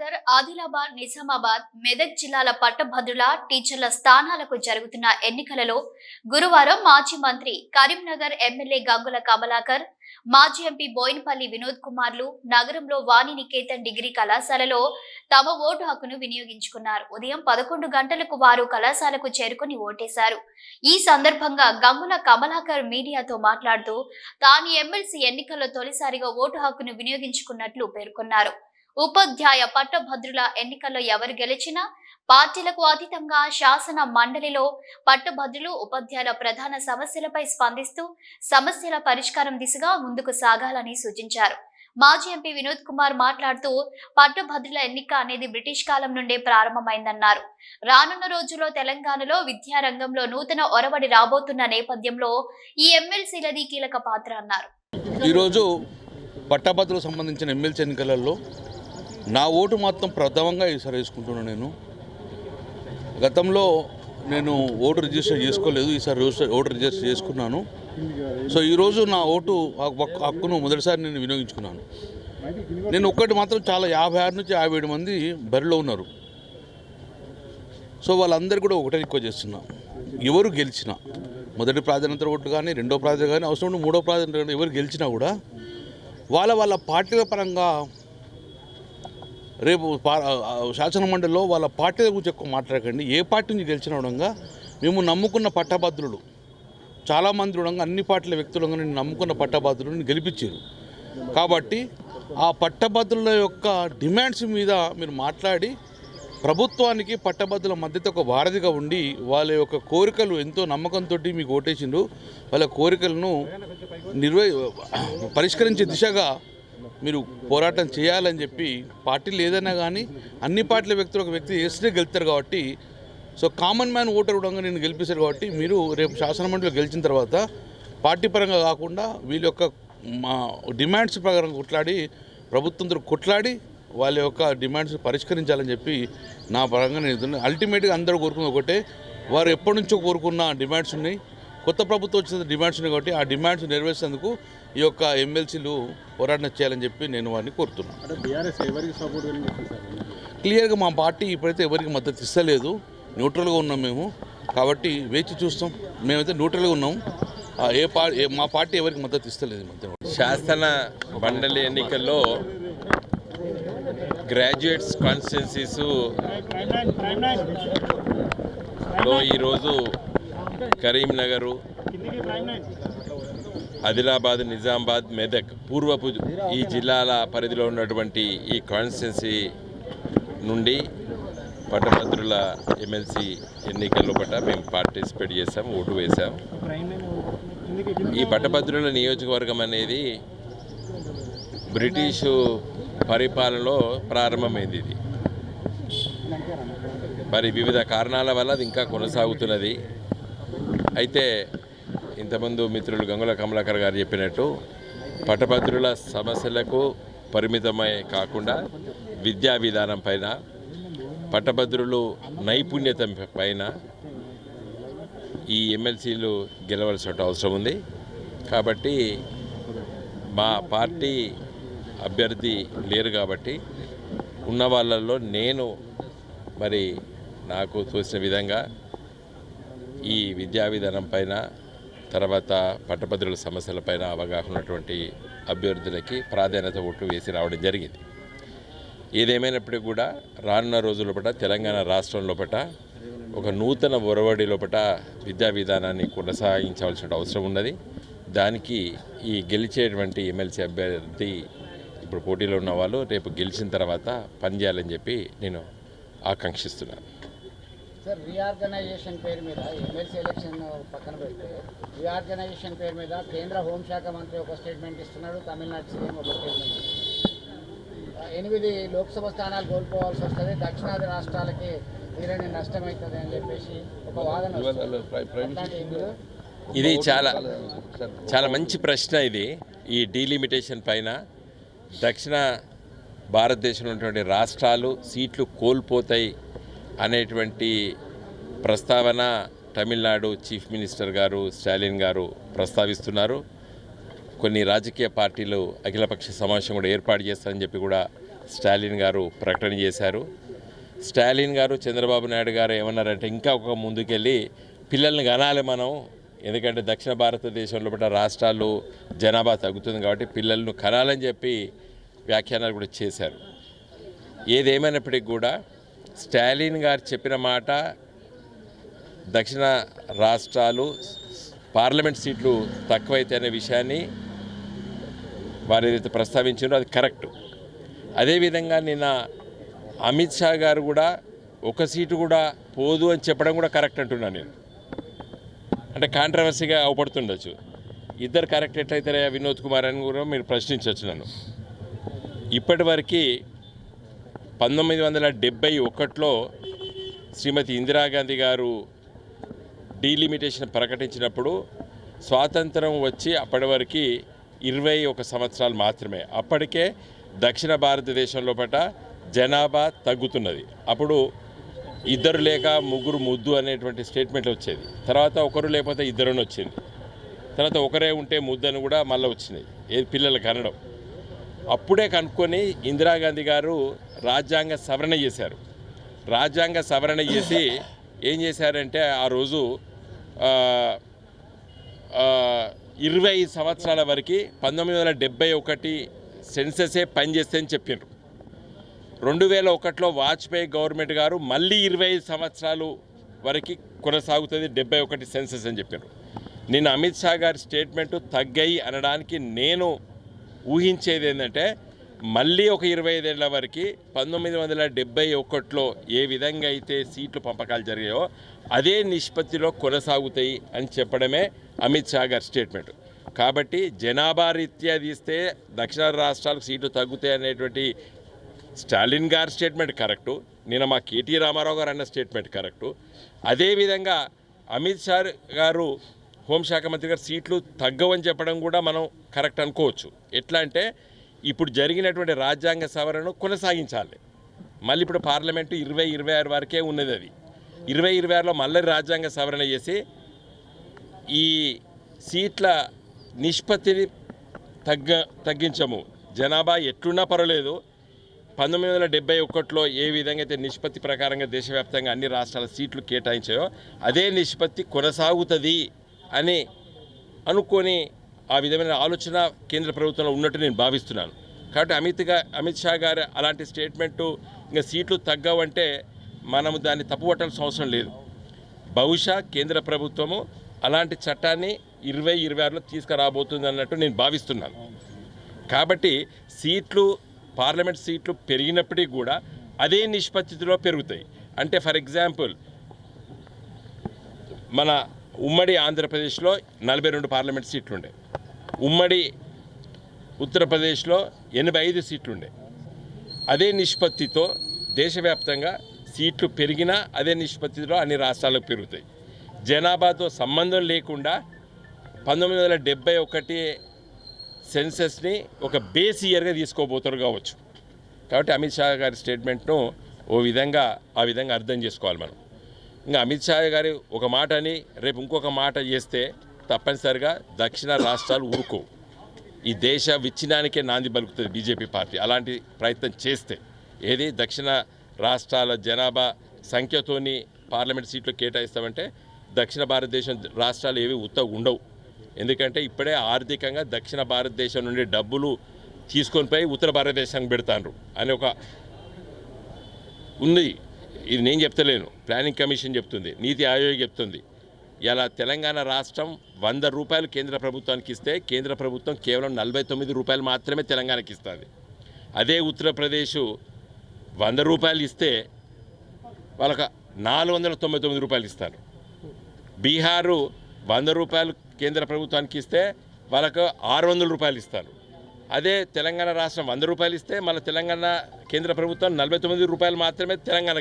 కరీంనగర్, ఆదిలాబాద్, నిజామాబాద్, మెదక్ జిల్లాల పట్టభద్రుల టీచర్ల స్థానాలకు జరుగుతున్న ఎన్నికలలో గురువారం మాజీ మంత్రి, కరీంనగర్ ఎమ్మెల్యే గంగుల కమలాకర్, మాజీ ఎంపీ బోయినపల్లి వినోద్ కుమార్లు నగరంలో వాణినికేతన్ డిగ్రీ కళాశాలలో తమ ఓటు హక్కును వినియోగించుకున్నారు. ఉదయం 11 గంటలకు వారు కళాశాలకు చేరుకుని ఓటేశారు. ఈ సందర్భంగా గంగుల కమలాకర్ మీడియాతో మాట్లాడుతూ తాను ఎమ్మెల్సీ ఎన్నికల్లో తొలిసారిగా ఓటు హక్కును వినియోగించుకున్నట్లు పేర్కొన్నారు. ఉపాధ్యాయ పట్టభద్రుల ఎన్నికల్లో ఎవరు గెలిచినా పార్టీలకు అతీతంగా శాసన మండలిలో పట్టభద్రులు, ఉపాధ్యాయుల ప్రధాన సమస్యలపై స్పందిస్తూ సమస్యల పరిష్కారం దిశగా ముందుకు సాగాలని సూచించారు. మాజీ ఎంపీ వినోద్ కుమార్ మాట్లాడుతూ పట్టభద్రుల ఎన్నిక అనేది బ్రిటిష్ కాలం నుండే ప్రారంభమైందన్నారు. రానున్న రోజుల్లో తెలంగాణలో విద్యారంగంలో నూతన ఒరవడి రాబోతున్న నేపథ్యంలో ఈ ఎమ్మెల్సీలది కీలక పాత్ర అన్నారు. ఈరోజు పట్టభద్రులకు సంబంధించిన ఎమ్మెల్సీ ఎన్నికలలో నా ఓటు మాత్రం ప్రథమంగా ఈసారి వేసుకుంటున్నాను. నేను గతంలో ఓటు రిజిస్టర్ చేసుకోలేదు, ఈసారి ఓటు రిజిస్టర్ చేసుకున్నాను. సో ఈరోజు నా ఓటు హక్కును మొదటిసారి నేను వినియోగించుకున్నాను. నేను ఒక్కటి మాత్రం చాలా 56 నుంచి 57 మంది బరిలో ఉన్నారు. సో వాళ్ళందరూ కూడా ఒకటే రిక్వెస్ట్ చేస్తున్నా, ఎవరు గెలిచినా మొదటి ప్రాధాన్యత ఓటు కానీ, రెండో ప్రాధాన్యత కానీ, అవసరం మూడో ప్రాధాన్యత కానీ ఎవరు గెలిచినా కూడా వాళ్ళ పార్టీల పరంగా రేపు శాసన మండలిలో వాళ్ళ పార్టీల గురించి ఎక్కువ మాట్లాడకండి. ఏ పార్టీ నుంచి గెలిచిన విధంగా మేము నమ్ముకున్న పట్టభద్రులు చాలామంది ఉండగా, అన్ని పార్టీల వ్యక్తులుగా నేను నమ్ముకున్న పట్టభద్రులను గెలిపించారు. కాబట్టి ఆ పట్టభద్రుల యొక్క డిమాండ్స్ మీద మీరు మాట్లాడి ప్రభుత్వానికి పట్టభద్రుల మధ్యతో ఒక వారధిగా ఉండి వాళ్ళ యొక్క కోరికలు ఎంతో నమ్మకంతో మీకు ఓటేసిండ్రు, వాళ్ళ కోరికలను పరిష్కరించే దిశగా మీరు పోరాటం చేయాలని చెప్పి పార్టీలు ఏదైనా కానీ అన్ని పార్టీల వ్యక్తులు ఒక వ్యక్తి వేస్తే గెలుస్తారు. కాబట్టి సో కామన్ మ్యాన్ ఓటర్ కూడా నేను గెలిపిస్తారు. కాబట్టి మీరు రేపు శాసనమండలిలో గెలిచిన తర్వాత పార్టీ పరంగా కాకుండా వీళ్ళ యొక్క డిమాండ్స్ ప్రకారం కొట్లాడి ప్రభుత్వంతో కొట్లాడి వాళ్ళ యొక్క డిమాండ్స్ పరిష్కరించాలని చెప్పి నా పరంగా నేను అల్టిమేట్గా అందరూ కోరుకున్న ఒకటే, వారు ఎప్పటి నుంచో కోరుకున్న డిమాండ్స్ ఉన్నాయి, కొత్త ప్రభుత్వం వచ్చిన డిమాండ్స్ ఉన్నాయి. కాబట్టి ఆ డిమాండ్స్ నెరవేర్చేందుకు ఈ యొక్క ఎమ్మెల్సీలు పోరాటం చేయాలని చెప్పి నేను వారిని కోరుతున్నాను. క్లియర్గా మా పార్టీ ఇప్పుడైతే ఎవరికి మద్దతు ఇస్తలేదు, న్యూట్రల్గా ఉన్నాం మేము. కాబట్టి వేచి చూస్తాం. మేమైతే న్యూట్రల్గా ఉన్నాం. మా పార్టీ ఎవరికి మద్దతు ఇస్తలేదు. మధ్య శాసన మండలి ఎన్నికల్లో గ్రాడ్యుయేట్స్ కాన్స్టిట్యున్సీస్లో ఈరోజు కరీంనగరు, ఆదిలాబాద్, నిజామాబాద్, మెదక్ పూర్వపు ఈ జిల్లాల పరిధిలో ఉన్నటువంటి ఈ కాన్స్టిట్యున్సీ నుండి పట్టభద్రుల ఎమ్మెల్సీ ఎన్నికల్లో మేము పార్టిసిపేట్ చేసాం, ఓటు వేసాం. ఈ పట్టభద్రుల నియోజకవర్గం అనేది బ్రిటిషు పరిపాలనలో ప్రారంభమైంది. ఇది మరి వివిధ కారణాల వల్ల అది ఇంకా కొనసాగుతున్నది. అయితే ఇంతకుముందు మిత్రులు గంగుల కమలాకర్ గారు చెప్పినట్టు పట్టభద్రుల సమస్యలకు పరిమితమై కాకుండా విద్యా విధానం పైన, పట్టభద్రులు నైపుణ్యత పైన ఈ ఎమ్మెల్సీలు గెలవలసిన అవసరం ఉంది. కాబట్టి మా పార్టీ అభ్యర్థి లేరు కాబట్టి ఉన్న వాళ్ళల్లో నేను మరి నాకు తోచిన విధంగా ఈ విద్యా విధానం పైన, తర్వాత పట్టభద్రుల సమస్యలపైన అవగాహన ఉన్నటువంటి అభ్యర్థులకి ప్రాధాన్యత ఓట్లు వేసి రావడం జరిగింది. ఏదేమైనప్పటికీ కూడా రానున్న రోజుల లోపల తెలంగాణ రాష్ట్రం లోపల ఒక నూతన ఒరవడి లోపల విద్యా విధానాన్ని కొనసాగించవలసిన అవసరం ఉన్నది. దానికి ఈ గెలిచేటువంటి ఎమ్మెల్సీ అభ్యర్థి ఇప్పుడు పోటీలో ఉన్న వాళ్ళు రేపు గెలిచిన తర్వాత పనిచేయాలని చెప్పి నేను ఆకాంక్షిస్తున్నాను. సార్, రీఆర్గనైజేషన్ పేరు మీద ఎమ్మెల్సీ ఎలక్షన్ పక్కన పెడితే రీఆర్గనైజేషన్ పేరు మీద కేంద్ర హోంశాఖ మంత్రి ఒక స్టేట్మెంట్ ఇస్తున్నాడు, తమిళనాడు సీఎం ఒక స్టేట్మెంట్ ఇస్తున్నాడు. 8 లోక్సభ స్థానాలు కోల్పోవాల్సి వస్తుంది, దక్షిణాది రాష్ట్రాలకి తీరని నష్టమవుతుంది అని చెప్పేసి ఒక వాదన. ఇది చాలా మంచి ప్రశ్న. ఇది ఈ డీలిమిటేషన్ పైన దక్షిణ భారతదేశంలో ఉన్నటువంటి రాష్ట్రాలు సీట్లు కోల్పోతాయి అనేటువంటి ప్రస్తావన తమిళనాడు చీఫ్ మినిస్టర్ గారు స్టాలిన్ గారు ప్రస్తావిస్తున్నారు. కొన్ని రాజకీయ పార్టీలు అఖిలపక్ష సమావేశం కూడా ఏర్పాటు చేస్తారని చెప్పి కూడా స్టాలిన్ గారు ప్రకటన చేశారు. స్టాలిన్ గారు చంద్రబాబు నాయుడు గారు ఏమన్నారంటే ఇంకా ఒక ముందుకెళ్ళి పిల్లల్ని కనాలి మనం, ఎందుకంటే దక్షిణ భారతదేశంలో పట్ల రాష్ట్రాలు జనాభా తగ్గుతుంది కాబట్టి పిల్లలను కనాలని చెప్పి వ్యాఖ్యానాలు కూడా చేశారు. ఏదేమైనప్పటికీ కూడా స్టాలిన్ గారు చెప్పిన మాట దక్షిణ రాష్ట్రాలు పార్లమెంట్ సీట్లు తక్కువైతే అనే విషయాన్ని వారు ఏదైతే ప్రస్తావించారో అది కరెక్ట్. అదేవిధంగా నిన్న అమిత్ షా గారు కూడా ఒక సీటు కూడా పోదు అని చెప్పడం కూడా కరెక్ట్ అంటున్నాను నేను. అంటే కాంట్రవర్సీగా అవపడుతుండొచ్చు. ఇద్దరు కరెక్ట్ ఎట్లయితే వినోద్ కుమార్ అని కూడా మీరు ప్రశ్నించవచ్చు నన్ను. ఇప్పటివరకు 1971లో శ్రీమతి ఇందిరాగాంధీ గారు డీలిమిటేషన్ ప్రకటించినప్పుడు స్వాతంత్రం వచ్చి అప్పటి వరకు 21 సంవత్సరాలు మాత్రమే. అప్పటికే దక్షిణ భారతదేశంలో పట జనాభా తగ్గుతున్నది. అప్పుడు ఇద్దరు లేక ముగ్గురు ముద్దు అనేటువంటి స్టేట్మెంట్లు వచ్చేది. తర్వాత ఒకరు లేకపోతే ఇద్దరుని వచ్చింది. తర్వాత ఒకరే ఉంటే ముద్దు అని కూడా మళ్ళీ వచ్చినాయి, ఏది పిల్లలకు అనడం. అప్పుడే కనుక్కొని ఇందిరాగాంధీ గారు రాజ్యాంగ సవరణ చేశారు. రాజ్యాంగ సవరణ చేసి ఏం చేశారంటే ఆ రోజు 25 సంవత్సరాల వరకు 1971 సెన్సెసే పనిచేస్తే అని చెప్పారు. 2001లో వాజ్పేయి గవర్నమెంట్ గారు మళ్ళీ 25 సంవత్సరాలు వరకు కొనసాగుతుంది 71 సెన్సెస్ అని చెప్పారు. నిన్న అమిత్ షా గారి స్టేట్మెంటు తగ్గాయి అనడానికి నేను ఊహించేది ఏంటంటే మళ్ళీ ఒక 25 ఏళ్ల వరకు 1971లో ఏ విధంగా అయితే సీట్లు పంపకాలు జరిగాయో అదే నిష్పత్తిలో కొనసాగుతాయి అని చెప్పడమే అమిత్ షా గారి స్టేట్మెంట్. కాబట్టి జనాభా రీత్యా తీస్తే దక్షిణ రాష్ట్రాలకు సీట్లు తగ్గుతాయి అనేటువంటి స్టాలిన్ గారి స్టేట్మెంట్ కరెక్టు. నిన్న మా కేటీ రామారావు గారు అన్న స్టేట్మెంట్ కరెక్టు. అదేవిధంగా అమిత్ షా గారు హోంశాఖ మంత్రి గారు సీట్లు తగ్గవని చెప్పడం కూడా మనం కరెక్ట్ అనుకోవచ్చు. ఎట్లా అంటే ఇప్పుడు జరిగినటువంటి రాజ్యాంగ సవరణను కొనసాగించాలి. మళ్ళీ ఇప్పుడు పార్లమెంటు 2026 వరకే ఉన్నది. అది 2026లో మళ్ళీ రాజ్యాంగ సవరణ చేసి ఈ సీట్ల నిష్పత్తిని తగ్గించము. జనాభా ఎట్లున్నా పర్వాలేదు, 1971లో ఏ విధంగా అయితే నిష్పత్తి ప్రకారంగా దేశవ్యాప్తంగా అన్ని రాష్ట్రాల సీట్లు కేటాయించాయో అదే నిష్పత్తి కొనసాగుతుంది అని అనుకొని ఆ విధమైన ఆలోచన కేంద్ర ప్రభుత్వంలో ఉన్నట్టు నేను భావిస్తున్నాను. కాబట్టి అమిత్ షా గారు అలాంటి స్టేట్మెంటు ఇంకా సీట్లు తగ్గవంటే మనము దాన్ని తప్పుపట్టాల్సిన అవసరం లేదు. బహుశా కేంద్ర ప్రభుత్వము అలాంటి చట్టాన్ని 2026లో తీసుకురాబోతుంది అన్నట్టు నేను భావిస్తున్నాను. కాబట్టి సీట్లు పార్లమెంట్ సీట్లు పెరిగినప్పటికీ కూడా అదే నిష్పత్తిలో పెరుగుతాయి. అంటే ఫర్ ఎగ్జాంపుల్ మన ఉమ్మడి ఆంధ్రప్రదేశ్లో 42 పార్లమెంట్ సీట్లు ఉండే, ఉమ్మడి ఉత్తరప్రదేశ్లో 85 సీట్లు ఉండే. అదే నిష్పత్తితో దేశవ్యాప్తంగా సీట్లు పెరిగినా అదే నిష్పత్తిలో అన్ని రాష్ట్రాలకు పెరుగుతాయి. జనాభాతో సంబంధం లేకుండా 1971 సెన్సెస్ని ఒక బేస్ ఇయర్గా తీసుకోబోతారు కావచ్చు. కాబట్టి అమిత్ షా గారి స్టేట్మెంట్ను ఆ విధంగా అర్థం చేసుకోవాలి మనం. ఇంకా అమిత్ షా గారి ఒక మాట అని రేపు ఇంకొక మాట చేస్తే తప్పనిసరిగా దక్షిణ రాష్ట్రాలు ఊరుకోవు. ఈ దేశ విచ్ఛిన్నానికే నాంది పలుకుతుంది బీజేపీ పార్టీ అలాంటి ప్రయత్నం చేస్తే. ఏది దక్షిణ రాష్ట్రాల జనాభా సంఖ్యతోని పార్లమెంట్ సీట్లు కేటాయిస్తామంటే దక్షిణ భారతదేశం రాష్ట్రాలు ఏవి ఉండవు. ఎందుకంటే ఇప్పుడే ఆర్థికంగా దక్షిణ భారతదేశం నుండి డబ్బులు తీసుకొని పోయి ఉత్తర భారతదేశానికి పెడతారు అని ఒక ఉంది. ఇది నేను చెప్తలేను, ప్లానింగ్ కమిషన్ చెప్తుంది, నీతి ఆయోగ్ చెప్తుంది. ఇలా తెలంగాణ రాష్ట్రం 100 రూపాయలు కేంద్ర ప్రభుత్వానికి ఇస్తే కేంద్ర ప్రభుత్వం కేవలం 49 రూపాయలు మాత్రమే తెలంగాణకి ఇస్తుంది. అదే ఉత్తరప్రదేశ్ 100 రూపాయలు ఇస్తే వాళ్ళకి 499 రూపాయలు ఇస్తారు. బీహారు 100 రూపాయలు కేంద్ర ప్రభుత్వానికి ఇస్తే వాళ్ళకు 600 రూపాయలు ఇస్తారు. అదే తెలంగాణ రాష్ట్రం 100 రూపాయలు ఇస్తే మళ్ళీ తెలంగాణ కేంద్ర ప్రభుత్వం 49 రూపాయలు మాత్రమే తెలంగాణ